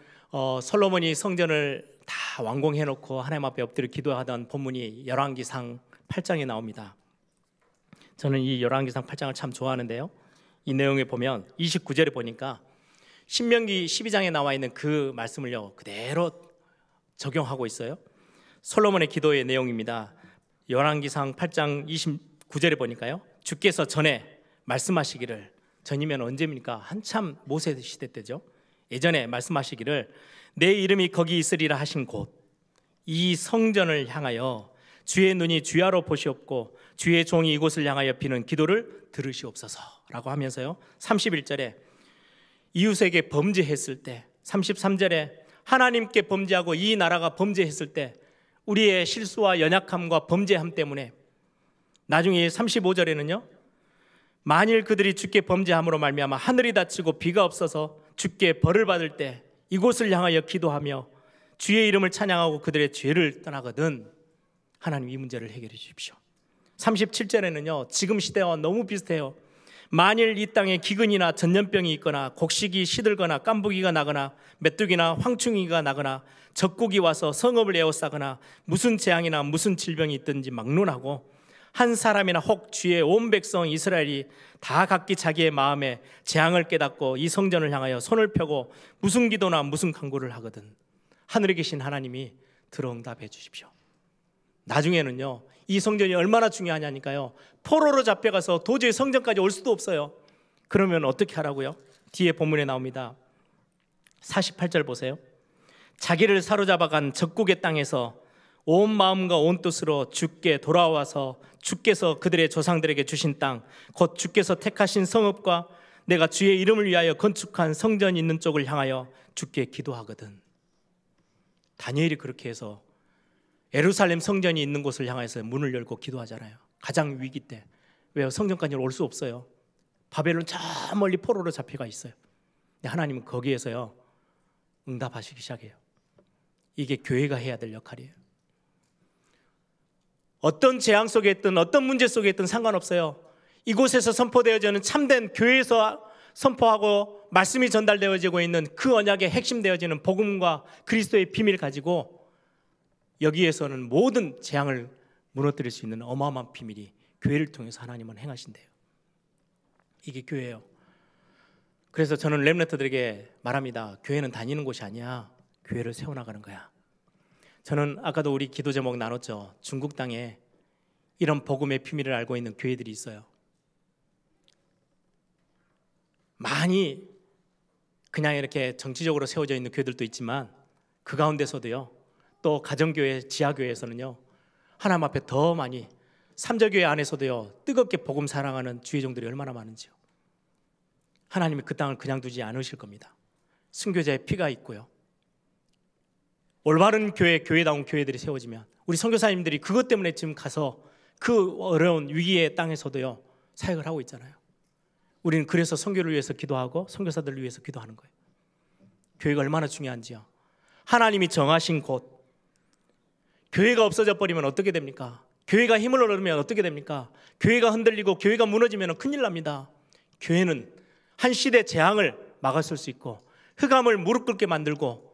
S2: 솔로몬이 성전을 다 완공해놓고 하나님 앞에 엎드려 기도하던 본문이 열왕기상 8장에 나옵니다. 저는 이 열왕기상 8장을 참 좋아하는데요, 이 내용에 보면 29절에 보니까 신명기 12장에 나와 있는 그 말씀을요 그대로 적용하고 있어요. 솔로몬의 기도의 내용입니다. 열왕기상 8장 29절에 보니까요, 주께서 전에 말씀하시기를, 전이면 언제입니까? 한참 모세 시대 때죠. 예전에 말씀하시기를 내 이름이 거기 있으리라 하신 곳, 이 성전을 향하여 주의 눈이 주야로 보시옵고 주의 종이 이곳을 향하여 비는 기도를 들으시옵소서라고 하면서요 31절에 이웃에게 범죄했을 때, 33절에 하나님께 범죄하고 이 나라가 범죄했을 때 우리의 실수와 연약함과 범죄함 때문에, 나중에 35절에는요 만일 그들이 주께 범죄함으로 말미암아 하늘이 닫히고 비가 없어서 주께 벌을 받을 때 이곳을 향하여 기도하며 주의 이름을 찬양하고 그들의 죄를 떠나거든 하나님 이 문제를 해결해 주십시오. 37절에는요 지금 시대와 너무 비슷해요. 만일 이 땅에 기근이나 전염병이 있거나 곡식이 시들거나 깐부기가 나거나 메뚜기나 황충이가 나거나 적국이 와서 성읍을 에워싸거나 무슨 재앙이나 무슨 질병이 있든지 막론하고 한 사람이나 혹 주의 온 백성 이스라엘이 다 각기 자기의 마음에 재앙을 깨닫고 이 성전을 향하여 손을 펴고 무슨 기도나 무슨 간구를 하거든 하늘에 계신 하나님이 들어 응답해 주십시오. 나중에는요 이 성전이 얼마나 중요하냐니까요, 포로로 잡혀가서 도저히 성전까지 올 수도 없어요. 그러면 어떻게 하라고요? 뒤에 본문에 나옵니다. 48절 보세요. 자기를 사로잡아간 적국의 땅에서 온 마음과 온 뜻으로 주께 돌아와서 주께서 그들의 조상들에게 주신 땅, 곧 주께서 택하신 성읍과 내가 주의 이름을 위하여 건축한 성전이 있는 쪽을 향하여 주께 기도하거든. 다니엘이 그렇게 해서 예루살렘 성전이 있는 곳을 향해서 문을 열고 기도하잖아요. 가장 위기 때. 왜요? 성전까지 올 수 없어요. 바벨론 저 멀리 포로로 잡혀가 있어요. 근데 하나님은 거기에서요 응답하시기 시작해요. 이게 교회가 해야 될 역할이에요. 어떤 재앙 속에 있든 어떤 문제 속에 있든 상관없어요. 이곳에서 선포되어지는 참된 교회에서 선포하고 말씀이 전달되어지고 있는 그 언약의 핵심 되어지는 복음과 그리스도의 비밀을 가지고 여기에서는 모든 재앙을 무너뜨릴 수 있는 어마어마한 비밀이 교회를 통해서 하나님은 행하신대요. 이게 교회예요. 그래서 저는 렘넌트들에게 말합니다. 교회는 다니는 곳이 아니야. 교회를 세워나가는 거야. 저는 아까도 우리 기도 제목 나눴죠. 중국 땅에 이런 복음의 비밀을 알고 있는 교회들이 있어요. 많이 그냥 이렇게 정치적으로 세워져 있는 교회들도 있지만 그 가운데서도요, 또 가정교회, 지하교회에서는요 하나님 앞에 더 많이, 삼자교회 안에서도요 뜨겁게 복음 사랑하는 주의 종들이 얼마나 많은지요. 하나님이 그 땅을 그냥 두지 않으실 겁니다. 순교자의 피가 있고요, 올바른 교회, 교회다운 교회들이 세워지면 우리 선교사님들이 그것 때문에 지금 가서 그 어려운 위기의 땅에서도요 사역을 하고 있잖아요. 우리는 그래서 선교를 위해서 기도하고 선교사들을 위해서 기도하는 거예요. 교회가 얼마나 중요한지요. 하나님이 정하신 곳, 교회가 없어져 버리면 어떻게 됩니까? 교회가 힘을 얻으면 어떻게 됩니까? 교회가 흔들리고 교회가 무너지면 큰일 납니다. 교회는 한 시대 재앙을 막았을 수 있고 흑암을 무릎 꿇게 만들고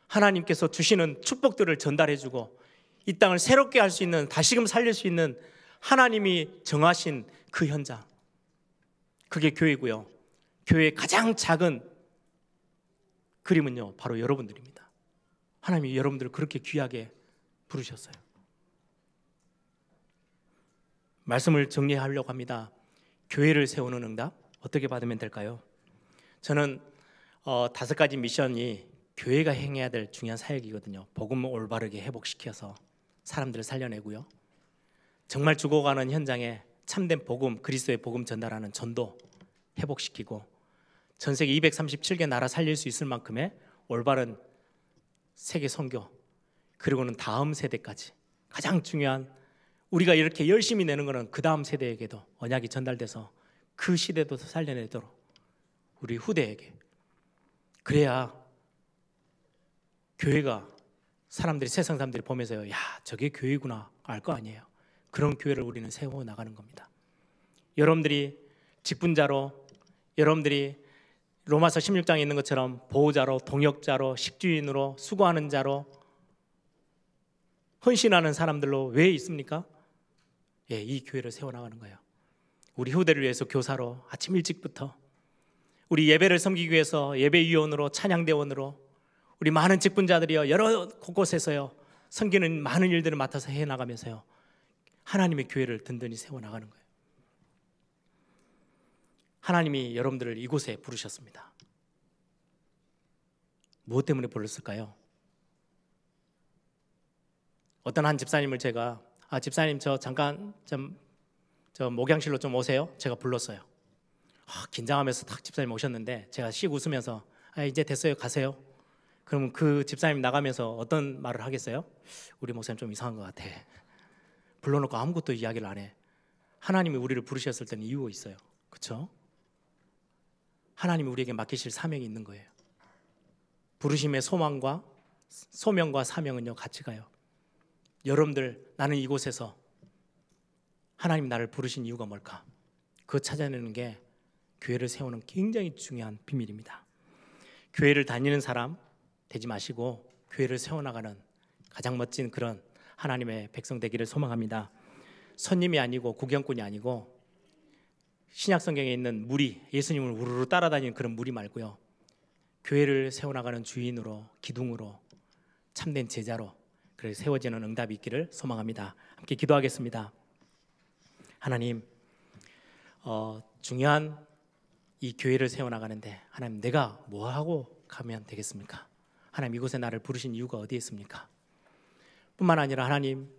S2: 하나님께서 주시는 축복들을 전달해주고 이 땅을 새롭게 할 수 있는, 다시금 살릴 수 있는 하나님이 정하신 그 현장, 그게 교회고요. 교회의 가장 작은 그림은요 바로 여러분들입니다. 하나님이 여러분들을 그렇게 귀하게 부르셨어요. 말씀을 정리하려고 합니다. 교회를 세우는 응답 어떻게 받으면 될까요? 저는 5가지 미션이 교회가 행해야 될 중요한 사역이거든요. 복음을 올바르게 회복시켜서 사람들을 살려내고요, 정말 죽어가는 현장에 참된 복음, 그리스도의 복음 전달하는 전도 회복시키고, 전 세계 237개 나라 살릴 수 있을 만큼의 올바른 세계 선교, 그리고는 다음 세대까지 가장 중요한, 우리가 이렇게 열심히 내는 것은 그 다음 세대에게도 언약이 전달돼서 그 시대도 살려내도록 우리 후대에게, 그래야 교회가 사람들이, 세상 사람들이 보면서요, 야 저게 교회구나 알 거 아니에요. 그런 교회를 우리는 세워 나가는 겁니다. 여러분들이 직분자로, 여러분들이 로마서 16장에 있는 것처럼 보호자로, 동역자로, 식주인으로, 수고하는 자로, 헌신하는 사람들로 왜 있습니까? 예, 이 교회를 세워나가는 거예요. 우리 후대를 위해서 교사로 아침 일찍부터, 우리 예배를 섬기기 위해서 예배위원으로, 찬양대원으로, 우리 많은 직분자들이요 여러 곳곳에서요 섬기는 많은 일들을 맡아서 해나가면서요 하나님의 교회를 든든히 세워나가는 거예요. 하나님이 여러분들을 이곳에 부르셨습니다. 무엇 때문에 불렀을까요? 어떤 한 집사님을 제가, 집사님 저 잠깐 저 목양실로 좀 오세요. 제가 불렀어요. 긴장하면서 딱 집사님 오셨는데 제가 씩 웃으면서 이제 됐어요, 가세요. 그럼 그 집사님 나가면서 어떤 말을 하겠어요? 우리 목사님 좀 이상한 것 같아. 불러놓고 아무것도 이야기를 안 해. 하나님이 우리를 부르셨을 때는 이유가 있어요. 그렇죠? 하나님이 우리에게 맡기실 사명이 있는 거예요. 부르심의 소명과 사명은요 같이 가요. 여러분들, 나는 이곳에서 하나님이 나를 부르신 이유가 뭘까? 그거 찾아내는 게 교회를 세우는 굉장히 중요한 비밀입니다. 교회를 다니는 사람 되지 마시고 교회를 세워나가는 가장 멋진 그런 하나님의 백성 되기를 소망합니다. 손님이 아니고 구경꾼이 아니고 신약 성경에 있는 무리, 예수님을 우르르 따라다니는 그런 무리 말고요, 교회를 세워나가는 주인으로, 기둥으로, 참된 제자로 그렇게 세워지는 응답이 있기를 소망합니다. 함께 기도하겠습니다. 하나님, 중요한 이 교회를 세워나가는데 하나님, 내가 뭐하고 가면 되겠습니까? 하나님, 이곳에 나를 부르신 이유가 어디에 있습니까? 뿐만 아니라 하나님,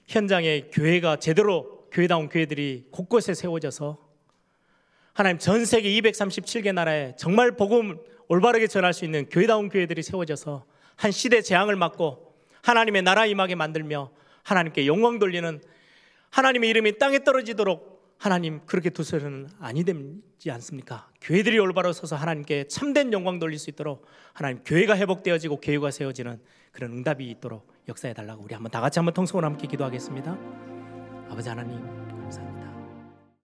S2: 현장에 교회가 제대로, 교회다운 교회들이 곳곳에 세워져서 하나님, 전 세계 237개 나라에 정말 복음 올바르게 전할 수 있는 교회다운 교회들이 세워져서 한 시대 재앙을 막고 하나님의 나라 임하게 만들며 하나님께 영광 돌리는, 하나님의 이름이 땅에 떨어지도록 하나님 그렇게 두서는 아니 되지 않습니까? 교회들이 올바로 서서 하나님께 참된 영광 돌릴 수 있도록 하나님, 교회가 회복되어지고 교회가 세워지는 그런 응답이 있도록 역사해 달라고 우리 한번 다 같이 한번 통성으로 함께 기도하겠습니다. 아버지 하나님,